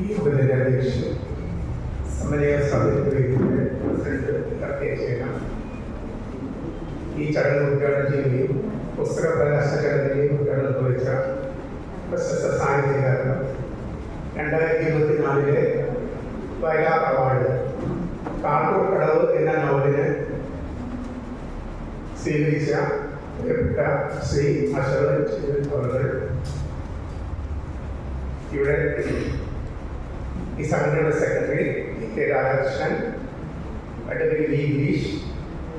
ഈ ഉപതിന്റെ അധ്യക്ഷൻ സമന്വയ സമിതിയുടെ പ്രസിഡന്റ് ചെയ്യണം. ഈ ചടങ്ങ് ഉദ്ഘാടനം ചെയ്യുകയും പുസ്തക പ്രകാശന ചടങ്ങിനെയും ഉദ്ഘാടനം നിർവഹിച്ച പ്രശസ്ത സാഹിത്യകാരൻ 2024 വയലാർ അവാർഡ് കാട്ടൂർ കടവ് എന്ന നോവലിന് സ്വീകരിച്ച പ്രിയപ്പെട്ട ശ്രീ അശോക് അവർ ഇവിടെ ഈ സംഘടനയുടെ secretary K Radhakrishnan, advocate V Girish,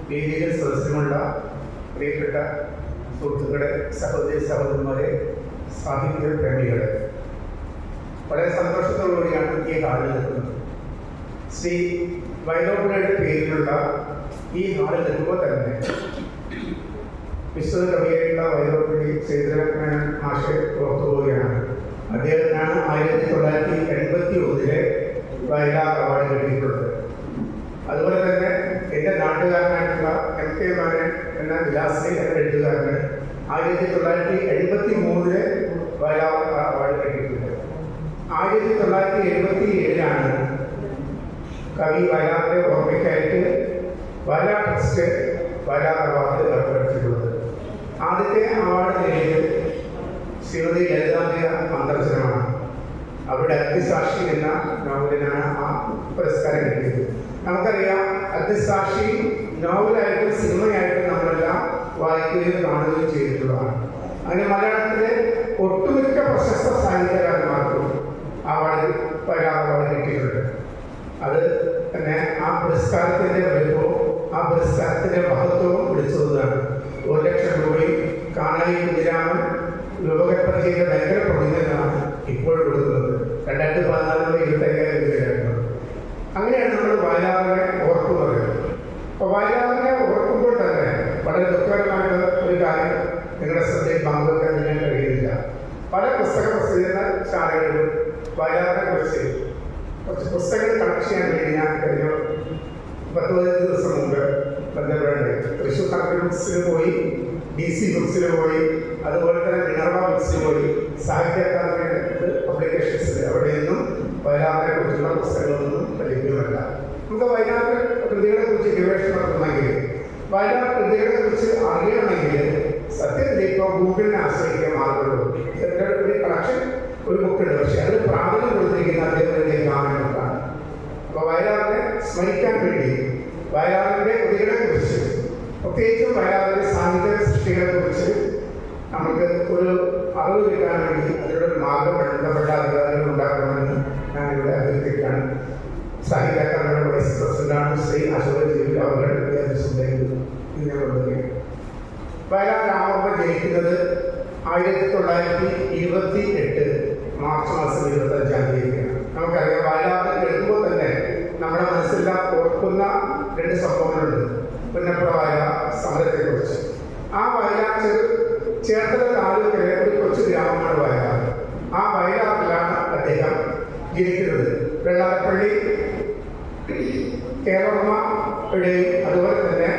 വേദിയിൽ സദസ്യമുള്ള പ്രിയപ്പെട്ട സുഹൃത്തുക്കളെ, സഹോദരി സഹോദരന്മാരെ, സാഹിത്യ പ്രേമികളെ, വളരെ സന്തോഷത്തോടുകൂടിയാണ് ഈ ഹാളിൽ നിൽക്കുന്നത്. ശ്രീ വൈലോപ്പിള്ളിയുടെ പേരിലുള്ള ഈ ഹാളിൽ നിൽക്കുമ്പോൾ തന്നെ വിശുദ്ധ കവിയായിട്ടുള്ള വൈലോപ്പിള്ളി ശ്രീധരൻ മാഷെ ഓർത്തുപോവുകയാണ്. അദ്ദേഹത്തിനാണ് 1981 വയലാർ അവാർഡ് കിട്ടിയിട്ടുള്ളത്. അതുപോലെ തന്നെ എൻ്റെ നാട്ടുകാരനായിട്ടുള്ള MK മാനൻ എന്ന വിലാസി എന്ന എഴുത്തുകാരന് 1983 വയലാർ അവാർഡ് കിട്ടിയിട്ടുണ്ട്. 1977 കവി വയലാറിന്റെ ഓർമ്മയ്ക്കായിട്ട് വയലാർ ട്രസ്റ്റ് വയലാർ അവാർഡ് ഏർപ്പെടുത്തിയിട്ടുള്ളത്. ആദ്യത്തെ അവാർഡ് നേടിയത് ശ്രീമതി ലളിതാംബിക അന്തർജനമാണ്. അവരുടെ അഗ്നിസാക്ഷി എന്ന നോവലിനാണ് ആ പുരസ്കാരം കിട്ടിയത്. നമുക്കറിയാം, അഗ്നിസാക്ഷി നോവലായിട്ടും സിനിമയായിട്ടും നമ്മളെല്ലാം വായിക്കുകയും കാണുകയും ചെയ്തിട്ടുള്ളതാണ്. അങ്ങനെ മലയാളത്തിലെ ഒട്ടുമിക്ക പ്രശസ്ത സാഹിത്യകാരന്മാർക്കും വയലാർ അവാർഡ് കിട്ടിയിട്ടുണ്ട്. അത് തന്നെ ആ പുരസ്കാരത്തിൻ്റെ വലുപ്പവും ആ പുരസ്കാരത്തിൻ്റെ മഹത്വവും വിളിച്ചതാണ്. 1 ലക്ഷം രൂപയും കാണായി കുഞ്ഞിരാമൻ രൂപകൽപ്പന ചെയ്ത ഭയങ്കര പ്രതിനിധിയാണ് ഇപ്പോൾ കൊടുക്കുന്നത്. 2014 25,000 രൂപയായിരുന്നു. അങ്ങനെയാണ് നമ്മൾ വയലാറിനെ ഓർക്കുന്നത്. അപ്പോൾ വയലാറിനെ ഓർക്കുമ്പോൾ തന്നെ വളരെ ദുഃഖകരമായ ഒരു കാര്യം നിങ്ങളുടെ ശ്രദ്ധയിൽ പങ്കുവെക്കാൻ ഞാൻ കഴിയുന്നില്ല. പല പുസ്തക പ്രസിദ്ധീകരണശാലകളിലും വയലാറിനെ കുറിച്ച് കുറച്ച് പുസ്തകങ്ങൾ കളക്ട് ചെയ്യാൻ വേണ്ടി ഞാൻ കഴിഞ്ഞ 10-15 ദിവസം മുമ്പ് ബന്ധപ്പെടേണ്ടത് തൃശ്ശൂർ കണക്ട് ബുക്സിൽ പോയി, DC ബുക്സിൽ പോയി, അതുപോലെ തന്നെ മിനർവ ബുക്സിൽ പോയി, സാഹിത്യ അക്കാദമി പബ്ലിക്കേഷൻസിൽ അവിടെയൊന്നും വയലാറിനെ കുറിച്ചുള്ള പുസ്തകങ്ങളൊന്നും ലഭ്യമല്ല. നമുക്ക് വയലാർ കൃതികളെ കുറിച്ച് ഗവേഷണം നടത്തണമെങ്കിൽ, വയലാർ കൃതികളെ കുറിച്ച് അറിയണമെങ്കിൽ സത്യത്തിൽ ഇപ്പോൾ ഗൂഗിളിനെ ആശ്രയിക്കാൻ മാത്രമേ ഉള്ളൂ. ഒരു കളക്ഷൻ ഒരു ബുക്കുണ്ട്, പക്ഷെ അത് പ്രാധാന്യം കൊടുത്തിരിക്കുന്ന അദ്ദേഹത്തിൻ്റെ ഗാനങ്ങൾക്കാണ്. അപ്പോൾ വയലാറിനെ സ്മരിക്കാൻ വേണ്ടി വയലാറിൻ്റെ കൃതികളെ കുറിച്ച്, പ്രത്യേകിച്ചും വയലാറിൻ്റെ സാഹിത്യ സൃഷ്ടികളെ കുറിച്ച് നമുക്ക് ഒരു അറിവ് കിട്ടാൻ വേണ്ടി അതിലൂടെ ഒരു മാർഗം ബന്ധപ്പെട്ട അധികാരികൾ ഉണ്ടാക്കണമെന്ന് ഞാനിവിടെ അഭ്യർത്ഥിക്കുകയാണ്. സാഹിത്യ അക്കാദമിയുടെ വൈസ് പ്രസിഡന്റാണ് ശ്രീ അശോക് അവർ വയലാർ രാമവർമ്മ ജനിക്കുന്നത് 1928 മാർച്ച് മാസം 25-ാം തീയതിയാണ്. നമുക്കറിയാം, വയലാറിനെ കേൾക്കുമ്പോൾ തന്നെ നമ്മുടെ മനസ്സിലെല്ലാം ഓർക്കുന്ന 2 സംഭവങ്ങളുണ്ട്. പുന്നപ്ര വയലാർ സമരത്തെക്കുറിച്ച്. ആ വയലാർ ചേർത്തല താലൂക്കിലെ ഒരു കൊച്ചു ഗ്രാമമാണ് വയലാർ. ആ വയലാറിലാണ് അദ്ദേഹം ജനിക്കുന്നത്. വെള്ളാരപ്പള്ളി കേരളമ്മയുടെയും അതുപോലെ തന്നെ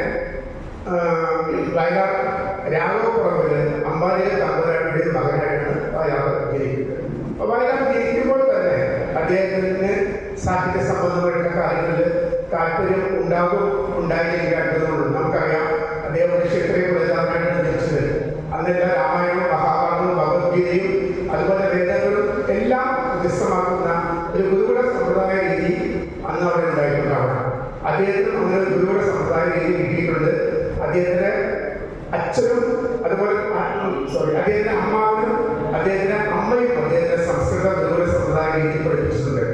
വയലാർ രാഘവപ്പുറമില് അമ്പാടിയിലെ തമ്പുരാട്ടിയുടെയും മകനായിട്ടാണ് വയലാർ ജനിക്കുന്നത്. അപ്പോൾ വയലാർ ജനിക്കുമ്പോൾ തന്നെ അദ്ദേഹത്തിന് സാഹിത്യ സംബന്ധമായിട്ടുള്ള കാര്യങ്ങളിൽ താല്പര്യം ഉണ്ടായിരിക്കാത്തതുകൊണ്ട് നമുക്കറിയാം, അദ്ദേഹം ഒരു ക്ഷത്രിയ പ്രജാപതിയായിട്ടാണ് ജനിച്ചത്. അന്നെല്ലാം രാമായണവും മഹാഭാരതവും ഭഗവത്ഗീതയും അതുപോലെ വേദങ്ങളും എല്ലാം വ്യത്യസ്തമാക്കുന്ന ഒരു ഗുരുകുല സമ്പ്രദായ രീതി അന്ന് അവിടെ ഉണ്ടായിട്ടുണ്ടാവണം. അദ്ദേഹത്തിന് അങ്ങനെ ഒരു ഗുരുകുല സമ്പ്രദായ രീതി കിട്ടിയിട്ടുണ്ട്. അദ്ദേഹത്തിന്റെ അച്ഛനും അതുപോലെ അദ്ദേഹത്തിന്റെ അമ്മാവനും അദ്ദേഹത്തിന്റെ അമ്മയും അദ്ദേഹത്തിന്റെ സംസ്കൃത ഗുരുകുല സമ്പ്രദായ രീതി പഠിപ്പിച്ചിട്ടുണ്ട്.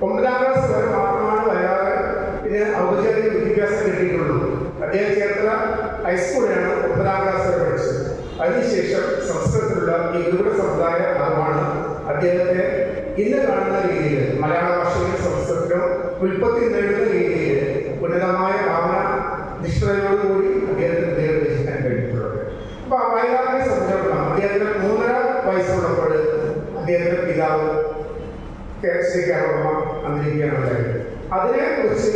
9ാം ക്ലാസ് വരെ മാത്രമാണ് വയലാറിന് ഔപചാരിക വിദ്യാഭ്യാസം കിട്ടിയിട്ടുള്ളൂ. അദ്ദേഹം ചേർത്തല ഹൈസ്കൂളിലാണ് 9ാം ക്ലാസ് വരെ പഠിച്ചത്. അതിനുശേഷം സംസ്കൃതത്തിലുള്ള ഈ ഗുരുകുല സമ്പ്രദായ അറിവാണ് അദ്ദേഹത്തെ ഇന്ന് കാണുന്ന രീതിയിൽ മലയാള ഭാഷയിലും സംസ്കൃതത്തിലും ഉൽപ്പത്തി നേടുന്ന രീതിയിൽ ഉന്നതമായ ഭാവന നിഷ്ഠയോടുകൂടി അദ്ദേഹത്തിന് രചിക്കാൻ കഴിഞ്ഞിട്ടുള്ളത്. അപ്പൊ വയലാറിനെ സംബന്ധിച്ചിടത്തോളം അദ്ദേഹത്തിന് 3.5 വയസ്സുള്ളപ്പോൾ അദ്ദേഹത്തിന്റെ പിതാവ് ശ്രീ കേരളമ്മ അന്തരിക്കുകയാണ് ഉണ്ടായത്. അതിനെക്കുറിച്ച്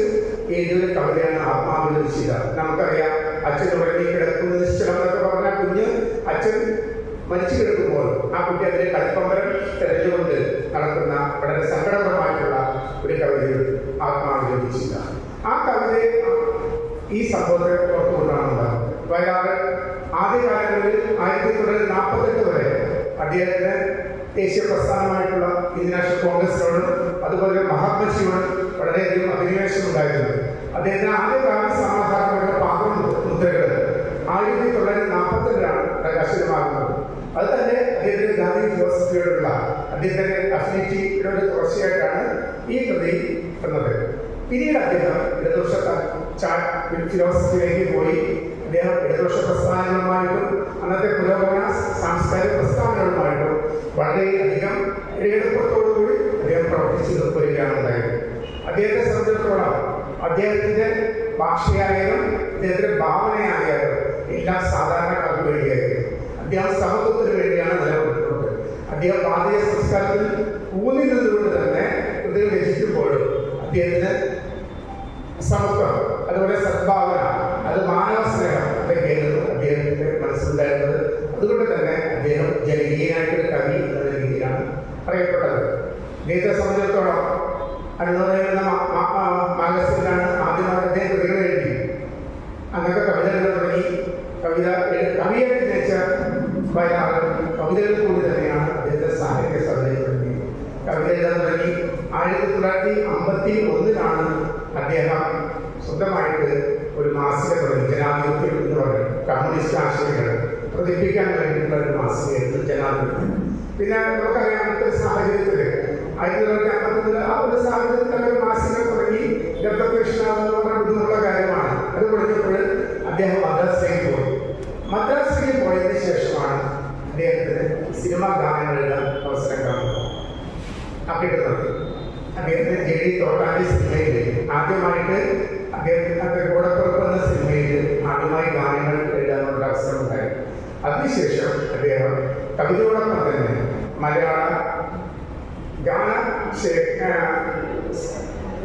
എഴുതിയൊരു കവിതയാണ് ആത്മാവിലോചിത. നമുക്കറിയാം, അച്ഛൻ ഉറങ്ങി കിടക്കുന്ന നിശ്ചലം എന്നൊക്കെ പറഞ്ഞാൽ കുഞ്ഞ് അച്ഛൻ മരിച്ചു കിടക്കുമ്പോൾ ആ കുട്ടി അതിലെ കളിപ്പമ്പരം തെരഞ്ഞുകൊണ്ട് നടക്കുന്ന വളരെ സങ്കടകരമായിട്ടുള്ള ഒരു കവിതയിൽ ആത്മാവ് ലഭിച്ചില്ല. ആ കവിതയെ ഈ സംഭവത്തെ ഓർത്തുകൊണ്ടാണ് ഉണ്ടാകുന്നത്. വയലാറ് ആദ്യകാലങ്ങളിൽ 1948 വരെ അദ്ദേഹത്തിന് ദേശീയ പ്രസ്ഥാനമായിട്ടുള്ള ഇന്ത്യൻ നാഷണൽ കോൺഗ്രസിനോടും അതുപോലെ മഹാത്മജിയോടും വളരെയധികം അഭിനിവേശം ഉണ്ടായിരുന്നു. അദ്ദേഹത്തിന് ആദ്യകാല സമാധാനങ്ങളുടെ പാത്രമുദ്രകൾ 1942 പ്രകാശിതമാകുന്നത്. അത് തന്നെ അദ്ദേഹത്തിന്റെ ഗാന്ധി ഫിലോസഫിയോടുള്ള അദ്ദേഹത്തിന്റെ അഫിനിറ്റിയുടെ ഒരു തുടർച്ചയായിട്ടാണ് ഈ കൃതി വന്നത്. പിന്നീട് അദ്ദേഹം ഇടതുപക്ഷ ഫിലോസഫിയിലേക്ക് പോയി. അദ്ദേഹം ഇടതുപക്ഷ പ്രസ്ഥാനങ്ങളുമായിട്ടും അന്നത്തെ പുരോഗമന സാംസ്കാരിക പ്രസ്ഥാനങ്ങളുമായിട്ടും വളരെയധികം ഇടപെടലോടുകൂടി അദ്ദേഹം പ്രവർത്തിച്ചു വരികയാണ് ഉണ്ടായത്. അദ്ദേഹത്തെ സംബന്ധിച്ചിടത്തോളം അദ്ദേഹത്തിന്റെ ഭാഷയായാലും അദ്ദേഹത്തിന്റെ ഭാവനയായാലും എല്ലാം സാധാരണക്കാർക്ക് വേണ്ടിയായിരുന്നു. അദ്ദേഹം സമത്വത്തിന് വേണ്ടിയാണ് നിലകൊണ്ടിട്ടുള്ളത്. അദ്ദേഹം ഭാരതീയ സംസ്കാരത്തിൽ ഊന്നി നിന്നുകൊണ്ട് തന്നെ കൃതികൾ രചിക്കുമ്പോഴും അദ്ദേഹത്തിന് സമത്വം, അതുപോലെ സദ്ഭാവന, അത് മാനവ സ്നേഹം, അതൊക്കെയായിരുന്നു അദ്ദേഹത്തിന്റെ മനസ്സിലുണ്ടായിരുന്നത്. അതുകൊണ്ട് തന്നെ അദ്ദേഹം ജനകീയനായിട്ടൊരു കവി എന്ന രീതിയിലാണ് അറിയപ്പെട്ടത്. അദ്ദേഹത്തെ സംബന്ധിച്ചിടത്തോളം അരുണോദയം എന്ന മാഗസിനിലാണ് ആദ്യമായി അദ്ദേഹം കൃതികൾ എഴുതി. അന്നൊക്കെ കവിതകൾ തുടങ്ങി കവിയായിട്ട് ജനിച്ച വയലാറ് കവിതകൾ കൂടി തന്നെയാണ് അദ്ദേഹത്തെ സാഹിത്യ സാധനപ്പെടുത്തി കവിത എഴുതാൻ തുടങ്ങി. 1951 അദ്ദേഹം സ്വന്തമായിട്ട് ഒരു മാസിക തുടങ്ങി. ജനാധിപത്യം എന്ന് പറയും, കമ്മ്യൂണിസ്റ്റ് ആശയങ്ങൾ പ്രചരിപ്പിക്കാൻ വേണ്ടിയിട്ടുള്ള ഒരു മാസികയായിരുന്നു ജനാധിപത്യം. പിന്നെ നമുക്കറിയാം ഒരു സാഹചര്യത്തിൽ 1951 ആ ഒരു സാഹചര്യത്തിൽ ഒരു മാസിക തുടങ്ങി. ഡെപ്യൂട്ടേഷനാകുന്ന ബുദ്ധിമുട്ടുള്ള കാര്യമാണ്. അത് പഠിച്ചപ്പോൾ അദ്ദേഹം മദ്രാസിലേക്ക് പോയി. മദ്രാസിലേക്ക് പോയതിനു ശേഷമാണ് അദ്ദേഹത്തിന് സിനിമാ ഗാനങ്ങൾ എഴുതാൻ അവസരം കിട്ടുന്നത്. അദ്ദേഹത്തിന് ജെഡി തോട്ടാണ്ടി സിനിമയിൽ ആദ്യമായിട്ട് അദ്ദേഹത്തിന്റെ കൂടപ്പുറപ്പ് എന്ന സിനിമയിൽ ആദ്യമായി ഗാനങ്ങൾ എഴുതാനുള്ള അവസരം ഉണ്ടായി. അതിനുശേഷം അദ്ദേഹം കവിതയോടൊപ്പം തന്നെ മലയാള ഗാന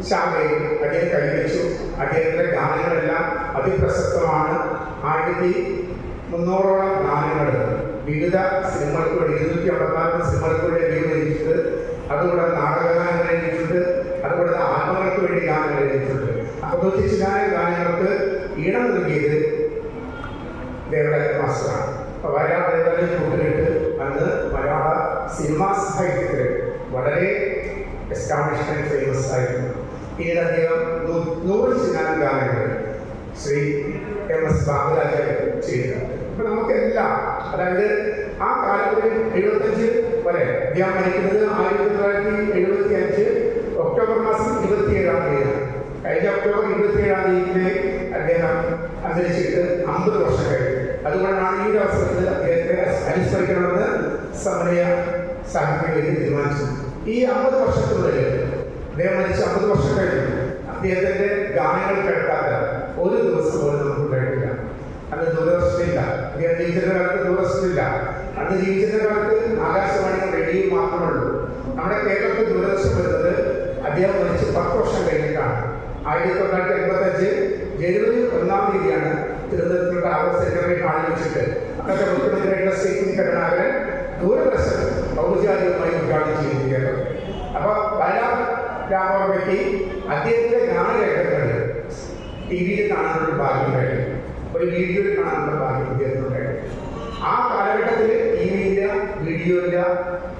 ശാഖയിൽ അദ്ദേഹം കൈവച്ചു. അദ്ദേഹത്തിന്റെ ഗാനങ്ങളെല്ലാം അതിപ്രസക്തമാണ്. 1300ഓളം ഗാനങ്ങൾ വിവിധ സിനിമകൾക്ക് വേണ്ടി 254 സിനിമകൾക്ക് വേണ്ടി അദ്ദേഹം എഴുതിയിട്ടുണ്ട്. അതുകൂടാതെ നാടകഗാനങ്ങൾ എഴുതിയിട്ടുണ്ട്. അതുകൂടാതെ ആത്മകൾക്ക് വേണ്ടി ഗാനങ്ങൾ എഴുതിയിട്ടുണ്ട്. 54 ഗാനങ്ങൾക്ക് ഈണം നൽകിയത് ദേവരാജ മാസ്റ്ററാണ്. അപ്പോൾ വയലാർ ദേവരാജൻ കൂട്ടുകെട്ട് അന്ന് മലയാള സിനിമാ സാഹിത്യത്തിൽ വളരെ എസ്റ്റാബ്ലിഷ്ഡ് ആൻഡ് ഫേമസ് ആയിരുന്നു. പിന്നീട് അദ്ദേഹം 100 ഗാനങ്ങൾ ശ്രീ MS ബാബുരാജ് ചെയ്തിട്ടുണ്ട്. അപ്പൊ നമുക്കെല്ലാം, അതായത് ആ കാലങ്ങളിൽ 75 വരെ അദ്ദേഹം മരിക്കുന്നത് 1975 ഒക്ടോബർ മാസം 27-ാം തീയതിയാണ്. കഴിഞ്ഞ ഒക്ടോബർ 27-ാം തീയതി അദ്ദേഹം അന്തരിച്ചിട്ട് 50 വർഷം കഴിഞ്ഞു. അതുകൊണ്ടാണ് ഈ അവസരത്തിൽ അദ്ദേഹത്തെ അനുസ്മരിക്കണമെന്ന് സമന്വയ സാഹിത്യവേദി തീരുമാനിച്ചത്. ഈ 50 വർഷത്തിനുള്ളിൽ അദ്ദേഹം മരിച്ച് 50 വർഷം കഴിഞ്ഞു. അദ്ദേഹത്തിന്റെ ഗാനങ്ങൾ കേൾക്കാത്ത ഒരു ദിവസം പോലും നമുക്ക് ഉണ്ടായിട്ടില്ല. അന്ന് ദൂരദർശനില്ല. അദ്ദേഹം ജീവിച്ചിരുന്ന കാലത്ത് ദൂരദർശനില്ല. അന്ന് ജീവിച്ചിരുന്ന കാലത്ത് ആകാശവാണി റേഡിയോ മാത്രമേ ഉള്ളൂ. നമ്മുടെ കേരളത്തിൽ ദൂരദർശൻ വരുന്നത് അദ്ദേഹം മരിച്ച് 10 വർഷം കഴിഞ്ഞിട്ടാണ്. 1985 ജനുവരി 1-ാം തീയതിയാണ് തിരുവനന്തപുരത്തുള്ള ടാഗോർ സെക്രട്ടറി ഹാളിൽ വെച്ചിട്ട് അന്നത്തെ മുഖ്യമന്ത്രിയായിട്ടുള്ള ശ്രീ കരുണാകരൻ ദൂരദർശൻ ഔപചാരികമായി ഉദ്ഘാടനം ചെയ്യുകയാണ്. അപ്പോൾ വയലാർ രാമവർമ്മയ്ക്ക് അദ്ദേഹത്തിന്റെ ഗാനരേഖകൾ TV-യിൽ കാണാനുള്ള ഭാഗ്യം ഉണ്ടായിരുന്നു. ഒരു വീഡിയോയിൽ കാണാനുള്ള ഭാഗ്യം അദ്ദേഹത്തിനുണ്ടായിരുന്നു. ആ കാലഘട്ടത്തിൽ TV-ഇല്ല, വീഡിയോ ഇല്ല,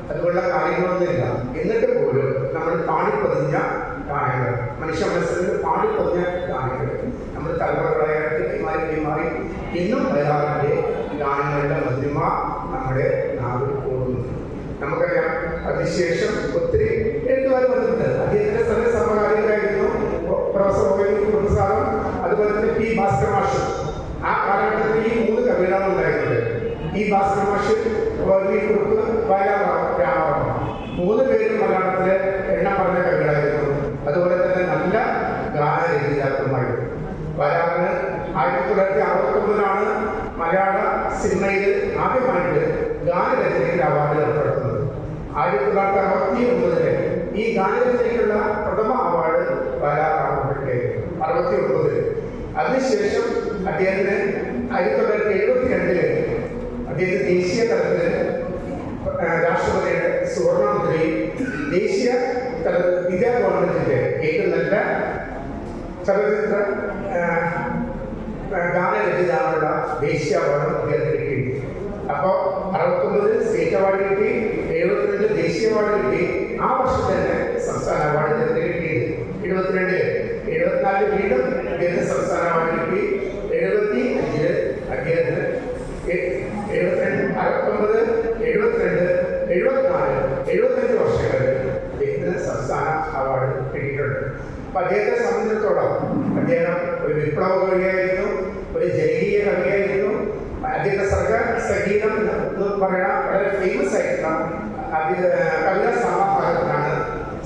അതുപോലുള്ള കാര്യങ്ങളൊന്നുമില്ല. എന്നിട്ട് പോലും നമ്മൾ പാടിപ്പതിഞ്ഞ ഗാനങ്ങൾ, മനുഷ്യ മനസ്സിൽ പാടിപ്പതിഞ്ഞ ഗാനങ്ങൾ നമ്മൾ തലമുറകളായിട്ട് കൈമാറി ഇന്നും വയലാറിന്റെ ഗാനങ്ങളുടെ മധുരിമ നമ്മുടെ നാവിൽ പോകുന്നു. നമുക്കറിയാം, അതിനുശേഷം ഒത്തിരി എഴുത്തുകാർ വന്നിട്ടുണ്ട്. അദ്ദേഹത്തിന്റെ തന്നെ സമകാലികരായിരുന്നു പ്രൊഫസർ പ്രസാദും അതുപോലെ തന്നെ P. ഭാസ്കർ മാഷ്. ആ കാലഘട്ടത്തിൽ ഈ 3 കവികളാണ് ഉണ്ടായിരുന്നത്. ഈ ഭാസ്കർ മാഷ്, വയലാർ രാമവർമ്മ, 3 പേരും മലയാളത്തിലെ എണ്ണം പറഞ്ഞ കവികളായിരുന്നു. അതുപോലെ തന്നെ നല്ല ഗാനരചയിതാക്കളുമായിരുന്നു. വയലാറിന് 1969 മലയാള സിനിമയിൽ ആദ്യമായിട്ട് ഗാനരചനയ്ക്ക് അവാർഡ് ഏർപ്പെടുത്തുന്നത്. 1969 ഈ ഗാനരചനയ്ക്കുള്ള പ്രഥമ അവാർഡ് വയലാർ രാമവർമ്മയ്ക്കായിരുന്നു. 69 അതിനുശേഷം അദ്ദേഹത്തിന് 1972 അദ്ദേഹത്തിന് ദേശീയ തലത്തിൽ ദേശീയ ഇന്ത്യ ഗവൺമെന്റിന്റെ ഏറ്റവും നല്ല ചലച്ചിത്ര ഗാനരചിതാനുള്ള ദേശീയ അവാർഡ് അദ്ദേഹത്തിന് കിട്ടി. അപ്പോൾ 69 സ്റ്റേറ്റ് അവാർഡ് കിട്ടി, 72 ദേശീയ അവാർഡ് കിട്ടി. ആ വർഷം തന്നെ സംസ്ഥാന അവാർഡ് അദ്ദേഹത്തിന് കിട്ടിയത് 72. 74 വീണ്ടും അദ്ദേഹത്തിന് സംസ്ഥാന അവാർഡ് കിട്ടി. 75 അദ്ദേഹത്തിന് 72, 69, 72, 74, 75 വർഷങ്ങളിൽ അദ്ദേഹത്തിന് സംസ്ഥാന അവാർഡ് കിട്ടിയിട്ടുണ്ട്. അപ്പൊ അദ്ദേഹത്തെ സംബന്ധിച്ചിടത്തോളം അദ്ദേഹം ഒരു വിപ്ലവ കവിയായിരുന്നു, ഒരു ജനകീയ കവിയായിരുന്നു. അദ്ദേഹത്തെ സർക്കാർ സംഗീതം എന്ന് പറയുന്ന വളരെ ഫേമസ് ആയിട്ടുള്ള കവിതാ സമാഹാരത്തിനാണ്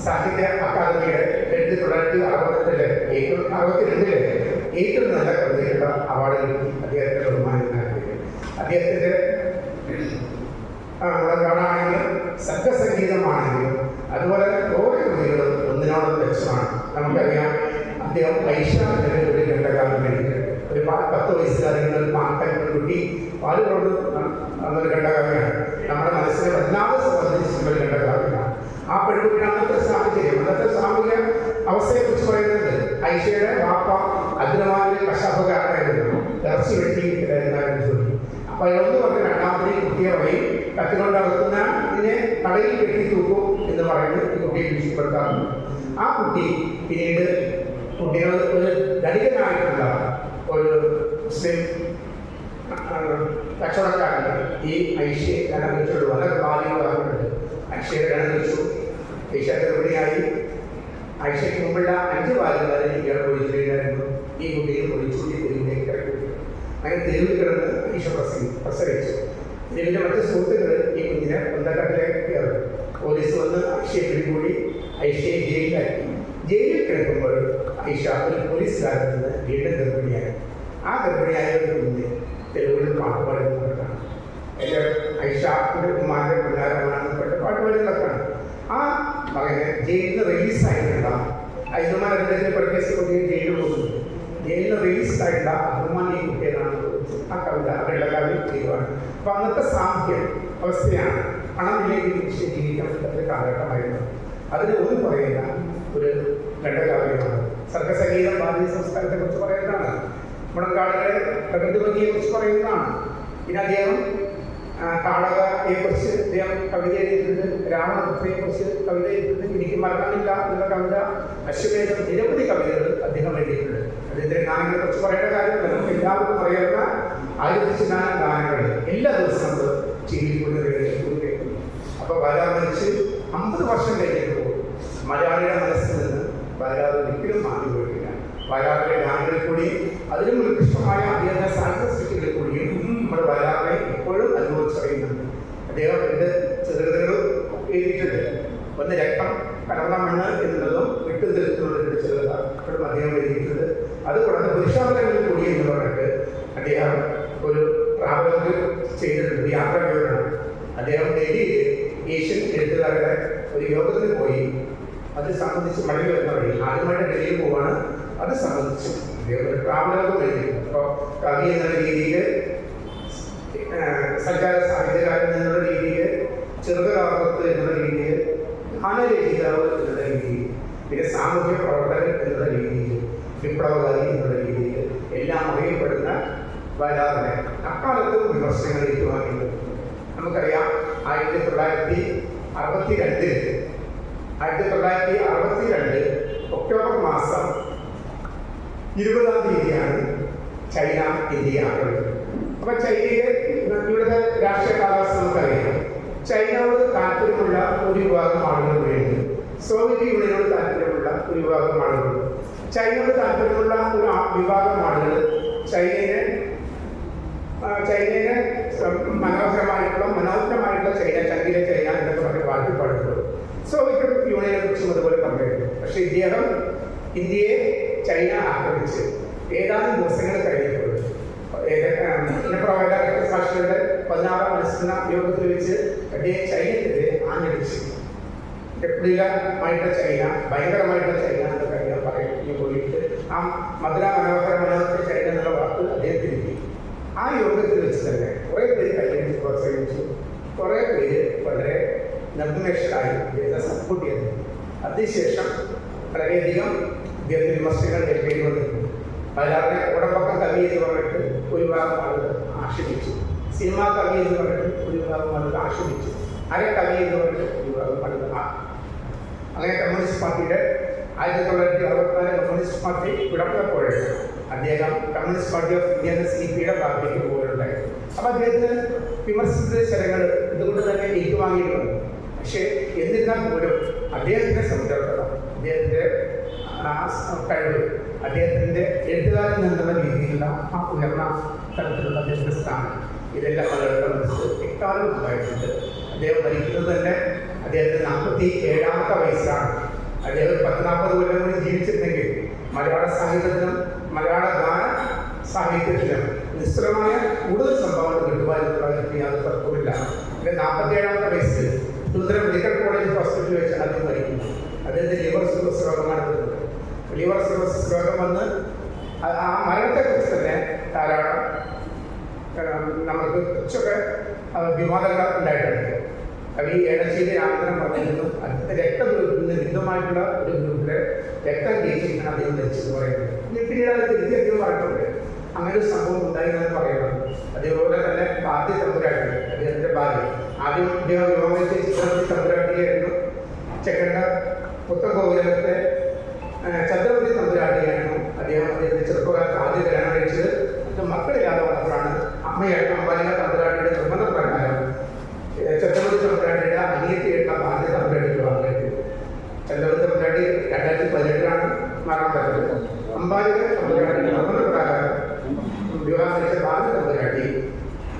സാഹിത്യ അക്കാദമിയുടെ 1962 ഏറ്റവും നല്ല കവിതയ്ക്കുള്ള അവാർഡ് കിട്ടി. അദ്ദേഹത്തിന്റെ ബഹുമാനത്തിനാക്കി അദ്ദേഹത്തിന്റെ മുളകാണെങ്കിലും സംഘസംഗീതമാണെങ്കിലും അതുപോലെ ഓരോ കൃതികളും ഒന്നിനോടും മെച്ചമാണ്. നമുക്കറിയാം, അദ്ദേഹം ഐഷ എന്ന ഒരു ഘണ്ടകാലം വേണ്ടിയിട്ട് ഒരു 10 വയസ്സുകാരിൽ ഒരു കുട്ടി പാലുകൊണ്ട് എന്നൊരു ഘണ്ടകാലമാണ് നമ്മുടെ മനസ്സിനെ വല്ലാതെ സ്വാധീനിച്ചിട്ടുള്ള ഒരു ഘണ്ടകാലമാണ്. ആ പെൺകുട്ടിയുടെ അന്നത്തെ സാഹചര്യം, അന്നത്തെ സാമൂഹിക അവസ്ഥയെക്കുറിച്ച് പറയുന്നത് ഐഷയുടെ വാപ്പ അഗ്രമാവിലെ കശാപ്പുകാരനായിരുന്നു, ഇറച്ചി വെട്ടിയിരിക്കുന്നതായിരുന്നു ജോലി. അപ്പൊ അയാളെന്ന് പറഞ്ഞ രണ്ടാമത്തെ കുട്ടിയെ വഴി കത്തിക്കൊണ്ട് അളക്കുന്ന ഇതിനെ കടയിൽ കെട്ടി തൂക്കും എന്ന് പറയുന്നത് ഈ കുട്ടിയെ ഭീഷണിപ്പെടുത്താറുണ്ട്. ആ കുട്ടി പിന്നീട് കുട്ടികൾ ഒരു ധനികനായിട്ടുള്ള ഒരു മുസ്ലിം കച്ചവടക്കാരൻ ഈ ഐഷയെ കടം വെച്ചുകൊണ്ട് വളരെ ബാല്യങ്ങളുണ്ട്. ഐഷയെ കടം വെച്ചു, ഐഷ ഗർഭിണിയായി. ഐഷയ്ക്ക് മുമ്പുള്ള 5 ബാല്യക്കാരെ ഇയാൾ ഒഴിച്ചിട്ടുണ്ടായിരുന്നു. ഈ കുട്ടിയെ ഒഴിച്ചുകൂടി തെരുവിലേക്ക് ഇറക്കി. അങ്ങനെ തെരുവിൽ കിടന്ന് ഐഷ പ്രസവിച്ചു. ഇതിൻ്റെ മറ്റ് സുഹൃത്തുക്കൾ ഈ കുഞ്ഞിനെ കൊന്തക്കാട്ടിലേക്ക് കയറി. പോലീസ് വന്ന് ഐഷയെ പിടികൂടി ഐഷയെ ജയിലിലാക്കി. ജയിലിൽ കിടക്കുമ്പോൾ ഐഷ ഒരു പോലീസുകാരിൽ നിന്ന് വീണ്ടും ഗർഭിണിയായി. ആ ഗർഭിണിയായ ഒരു കുഞ്ഞ് തെരുവിൽ പാട്ട് പാടുന്നവർക്കാണ്. എൻ്റെ ഐഷയുടെ ഉമ്മാൻ്റെ പിള്ളേരാണെന്ന് പെട്ട പാട്ട് പാടുന്നവർക്കാണ്. ആ മകന് ജയിലിൽ നിന്ന് റിലീസായിട്ടുള്ള ഐതുമാരുടെ പ്രത്യേകിച്ച് കുട്ടിയെ ജയിലിൽ പോകുന്നു. ജയിലിൽ നിന്ന് റിലീസായിട്ടുള്ള അബ്ദുമാൻ ഈ കുട്ടികളാണ് ആ കവിത അവരുടെ കവിത ചെയ്യുവാണ്. അപ്പൊ അന്നത്തെ സാമൂഹ്യ അവസ്ഥയാണ് പണമില്ലെങ്കിൽ ജീവിക്കാൻ പറ്റുന്ന കാലഘട്ടമായിരുന്നു. അതിന് ഒരു പറയുന്ന ഒരു ഘണ്ടകാവ്യമാണ്. സർഗസംഗീതം ഭാരതീയ സംസ്കാരത്തെ കുറിച്ച് പറയുന്നതാണ്. മുളങ്കാടുകളെ പ്രകൃതി ഭംഗിയെ കുറിച്ച് പറയുന്നതാണ്. പിന്നെ അദ്ദേഹം താടകയെ കുറിച്ച് അദ്ദേഹം കവിത എഴുതിയിട്ടുണ്ട്. രാവണപുത്രിയെ കുറിച്ച് കവിത എഴുതിയിട്ടുണ്ട്. എനിക്ക് മരണമില്ല എന്നുള്ള കവിത, അശ്വമേധം, നിരവധി കവിതകൾ അദ്ദേഹം എഴുതിയിട്ടുണ്ട്. അദ്ദേഹത്തിന്റെ ഗാനങ്ങളെ കുറിച്ച് പറയേണ്ട കാര്യമില്ല. നമുക്ക് എല്ലാവർക്കും അറിയാവുന്ന 1000 ഗാനങ്ങൾ എല്ലാ ദിവസവും നമ്മൾ ടിവിയിൽ കേൾക്കുന്നു. അപ്പൊ വയലാർ മരിച്ച് 50 വർഷം കഴിഞ്ഞപ്പോൾ മലയാളിയുടെ മനസ്സിൽ നിന്ന് വയലാർ ഒരിക്കലും മാറി പോയിട്ടില്ല. വയലാറിന്റെ ഗാനങ്ങളിൽ കൂടിയും അതിലും ഉത്കൃഷ്ടമായ അദ്ദേഹത്തിന്റെ സാഹിത്യ സൃഷ്ടികളിൽ കൂടിയും നമ്മൾ വയലാറിനെ ഇപ്പോഴും അനുഭവിച്ചറിയുന്നുണ്ട്. അദ്ദേഹം 2 ചെറുകഥകളും എഴുതിയിട്ടുണ്ട്. ഒന്ന് രക്തം കലർന്ന മണ്ണ് എന്നുള്ളതും വിട്ടുനിൽക്കുന്നുള്ള 2 ചെറുകഥ ഇപ്പോഴും അദ്ദേഹം എഴുതിയിട്ടുണ്ട്. അതുകൂടാതെ പുരുഷാന്തരങ്ങളിൽ കൂടി എന്ന് പറഞ്ഞിട്ട് അദ്ദേഹം ഒരു ട്രാവലർ ചെയ്തിട്ടുണ്ട്, യാത്രാ വിവരണം. അദ്ദേഹം ഡൽഹിയിൽ ഏഷ്യൻ എഴുത്തുകാരുടെ ഒരു യോഗത്തിന് പോയി. അത് സംബന്ധിച്ച് മടങ്ങി വരുന്ന വഴി ആദ്യമായിട്ട് ഡൽഹിയിൽ പോവാണ്. അത് സംബന്ധിച്ച് അദ്ദേഹം ഒരു ട്രാവലറും എഴുതിയിട്ടുണ്ട്. അപ്പോൾ കവി എന്നുള്ള രീതിയിൽ, സഞ്ചാര സാഹിത്യകാരൻ എന്നുള്ള രീതിയിൽ, ചെറുകഥാകൃത്ത് എന്നുള്ള രീതിയിൽ, ഗാനരചയിതാവ് എന്നുള്ള രീതിയിൽ, പിന്നെ സാമൂഹ്യ പ്രവർത്തകൻ എന്നുള്ള രീതിയിൽ, വിപ്ലവകാരി എന്നുള്ള രീതിയിൽ എല്ലാം അറിയപ്പെടുന്ന വയലാറിനെ അക്കാലത്തും വിമർശനങ്ങൾ ഏറ്റുവാങ്ങിയിട്ടുണ്ട്. നമുക്കറിയാം, 1962 ഒക്ടോബർ മാസം 20-ാം തീയതിയാണ് ചൈന ഇന്ത്യയെ ആക്രമിച്ചത്. അപ്പൊ ചൈനയിലെ ഇവിടുത്തെ രാഷ്ട്രീയ കാലാവസ്ഥ നമുക്കറിയാം. ചൈനയോട് താല്പര്യമുള്ള ഒരു വിഭാഗം ആളുകൾ വേണ്ടി, സോവിയറ്റ് യൂണിയനോട് താല്പര്യമുള്ള ഒരു വിഭാഗം ആളുകൾ, ചൈനയോട് താല്പര്യമുള്ള ഒരു വിഭാഗം ആളുകൾ ചൈനയെ മനോഹരമായിട്ടുള്ള ചൈന, ചങ്കിലെ ചൈന എന്നൊക്കെ പറഞ്ഞ് വാഴ്ത്തിപ്പാടുള്ളൂ. സോവിയറ്റ് യൂണിയനെ കുറിച്ചും അതുപോലെ പറഞ്ഞിരുന്നു. പക്ഷെ ഇദ്ദേഹം ഇന്ത്യയെ ചൈന ആക്രമിച്ച് ഏതാനും ദിവസങ്ങൾ കഴിഞ്ഞപ്പോൾ സാക്ഷികളുടെ 16-ാം അനുസ്മരണ യോഗത്തിൽ വെച്ച് അദ്ദേഹം ചൈനയ്ക്കെതിരെ ആഞ്ഞടിച്ചു. എപ്പോഴുമായിട്ടുള്ള ചൈന, ഭയങ്കരമായിട്ടുള്ള ചൈന എന്നൊക്കെ അദ്ദേഹം പറയുകയും പോയിട്ട് ആ മനോഹര ചൈന എന്നുള്ള വാക്ക് അദ്ദേഹത്തിനെത്തി. ആ യോഗത്തിൽ വെച്ച് തന്നെ കുറേ പേര് കൈയടിച്ച് പ്രോത്സാഹിച്ചു. കുറേ പേര് വളരെ നിർദ്ദേശരായി സപ്പോർട്ട് ചെയ്തത്. അതിനുശേഷം വളരെയധികം ഇദ്ദേഹത്തിന് വിമർശനങ്ങൾ കേൾക്കേണ്ടി വന്നിരുന്നു. വയലാറിനെ ഉടമ്പക്കം കവി എന്ന് പറഞ്ഞിട്ട് ഒരു വിഭാഗം ആളുകൾ ആക്ഷേപിച്ചു. സിനിമാ കവി എന്ന് പറഞ്ഞിട്ട് ഒരു വിഭാഗം ആളുകൾ ആക്ഷേപിച്ചു. അരക്കവി എന്ന് പറഞ്ഞിട്ട് ഒരു വിഭാഗം ആളുകൾ അങ്ങനെ കമ്മ്യൂണിസ്റ്റ് പാർട്ടിയുടെ 1964 കമ്മ്യൂണിസ്റ്റ് പാർട്ടി വിടർന്നപ്പോൾ അദ്ദേഹം കമ്മ്യൂണിസ്റ്റ് പാർട്ടി ഓഫ് ഇന്ത്യ എന്ന CPI പാർട്ടിക്ക് പോയിട്ടുണ്ടായിരുന്നു. അപ്പോൾ അദ്ദേഹത്തിന് വിമർശിച്ച ശരങ്ങൾ ഇതുകൊണ്ട് തന്നെ ഏറ്റുവാങ്ങിയിട്ടുണ്ട്. പക്ഷേ എന്നിരുന്നാൽ പോലും അദ്ദേഹത്തിൻ്റെ സംതൃപ്തത, അദ്ദേഹത്തിൻ്റെ കഴിവ്, അദ്ദേഹത്തിൻ്റെ എഴുത്തുകാരൻ എന്നുള്ള രീതിയിലുള്ള ആ ഉയർന്ന തരത്തിലുള്ള അദ്ദേഹത്തിൻ്റെ സ്ഥാനം, ഇതെല്ലാം ആളുകളുടെ മനസ്സിൽ എക്കാലം ഉണ്ടായിട്ടുണ്ട്. അദ്ദേഹം മരിക്കുന്നത് തന്നെ അദ്ദേഹത്തിന് 47ാമത്തെ വയസ്സിലാണ്. അദ്ദേഹം 10-40 കൊല്ലം കൂടി ജീവിച്ചിരുന്നെങ്കിൽ മലയാള സാഹിത്യത്തിനും മലയാള ഗാന സാഹിത്യത്തിനും നിസ്തുലമായ കൂടുതൽ സംഭാവന കിട്ടുവാനുള്ള യാതൊരു തർക്കമില്ല. പിന്നെ 47ാമത്തെ വയസ്സിൽ തിരുവനന്തപുരം മെഡിക്കൽ കോളേജ് ഹോസ്പിറ്റലിൽ വെച്ച് അദ്ദേഹം മരിക്കുന്നു. അദ്ദേഹത്തെ ലിവർ സിറോസിസ് രോഗമാണ് വരുന്നത്. ലിവർ സിറോസിസ് രോഗം വന്ന് ആ മരണത്തെക്കുറിച്ച് തന്നെ ധാരാളം നമുക്ക് കുറച്ചൊക്കെ വിവാദങ്ങൾ ഉണ്ടായിട്ടുണ്ട്. കവി ഏഴശ്ശേരി രാമചന്ദ്രൻ പറഞ്ഞിരുന്നു, അദ്ദേഹത്തെ രക്തഗ്രൂപ്പിൽ വിധമായിട്ടുള്ള ഒരു ഗ്രൂപ്പിലെ രക്തം ജയിച്ചിട്ടാണ് അദ്ദേഹം ധരിച്ചെന്ന് പറയുന്നത്. പിന്നീട് അത് തിരിച്ച് അധികം പറഞ്ഞിട്ടുണ്ട്. അങ്ങനെ ഒരു സംഭവം ഉണ്ടായി എന്ന് പറയുന്നത്. അതേപോലെ തന്നെ ആദ്യ തമ്പുരാട്ടി, അദ്ദേഹത്തിൻ്റെ ഭാര്യ, ആദ്യം അദ്ദേഹം വിവാഹം വെച്ച് ചിത്രപതി തമ്പുരാട്ടിയായിരുന്നു. ചെക്കണ്ട പുത്തൻകോവിലത്തെ ചന്ദ്രപതി തമ്പുരാട്ടിയായിരുന്നു. അദ്ദേഹത്തിന്റെ ചെറുപ്പകാലത്ത് ആദ്യം കല്യാണം കഴിച്ചത്. മക്കളില്ലാതെ വന്നപ്പോഴാണ് അമ്മയായിട്ട് അമ്പാലിക തമ്പുരാട്ടിയുടെ നിർബന്ധപ്രകാരം ചന്ദ്രപതി തമ്പുരാട്ടിയുടെ അനിയത്തിയായിട്ടുള്ള ഭാര്യ തമ്പുരാട്ടിക്ക് വിവാഹം കഴിച്ചത്. ചന്ദ്രപതി തമ്പുരാട്ടി 2018 മരണം പറ്റുന്നത്. അമ്പാലിക തമ്പുരാട്ടിയുടെ നിർബന്ധപ്രകാരം വിവാഹം കഴിച്ച ഭാര്യ തമ്പുരാട്ടി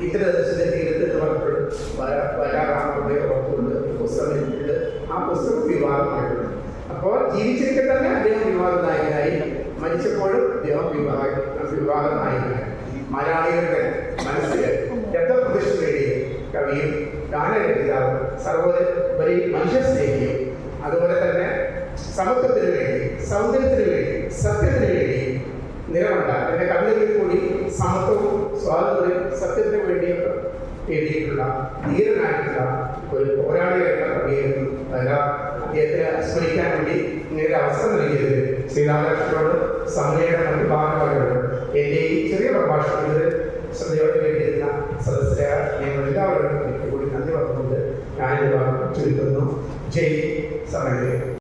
ഇന്ദ്രദർശന്റെ തീരത്ത് എന്ന് പറഞ്ഞപ്പോൾ വരാറാമയുടെ ഉറപ്പുണ്ട്, പുസ്തകത്തിലുണ്ട്. ആ പുസ്തകം വിവാഹമായിട്ടുണ്ട്. അപ്പോൾ ജീവിച്ചിരിക്കെ തന്നെ അദ്ദേഹം വിവാഹ നായകനായി, മരിച്ചപ്പോഴും അദ്ദേഹം വിവാഹ നായകനായി. മലയാളികളുടെ മനസ്സിൽ രക്തപ്രതിഷ്ഠ നേടിയ കവിയും ഗാനരചയിതാവും സർവോപരി മനുഷ്യസ്നേഹിയും അതുപോലെ തന്നെ സമത്വത്തിന് വേണ്ടി, സൗന്ദര്യത്തിന് വേണ്ടി, സത്യത്തിന് വേണ്ടി നിലകൊണ്ട എൻ്റെ കവിതകളിൽ കൂടി സമത്വവും സ്വാതന്ത്ര്യവും സത്യത്തിന് വേണ്ടിയൊക്കെ എഴുതിയിട്ടുള്ള ധീരനായിട്ടുള്ള ഒരു പോരാളിയായിട്ടുള്ള കവിയായിരുന്നു. അദ്ദേഹത്തെ സ്മരിക്കാൻ വേണ്ടി ഇങ്ങനെ അവസരം നൽകിയത് ശ്രീരാമകൃഷ്ണനോട് സമയയുടെ മറ്റു ഭാഗങ്ങളോട് എൻ്റെ ഈ ചെറിയ പ്രഭാഷണത്തിൽ ശ്രദ്ധയോടെ കേട്ടിരുന്ന സദസ്യരായ ഞങ്ങൾ എല്ലാവരോടും കൂടി നന്ദി പറഞ്ഞുകൊണ്ട് ഞാനിത് ചുരുക്കുന്നു. ജയ് സമയം.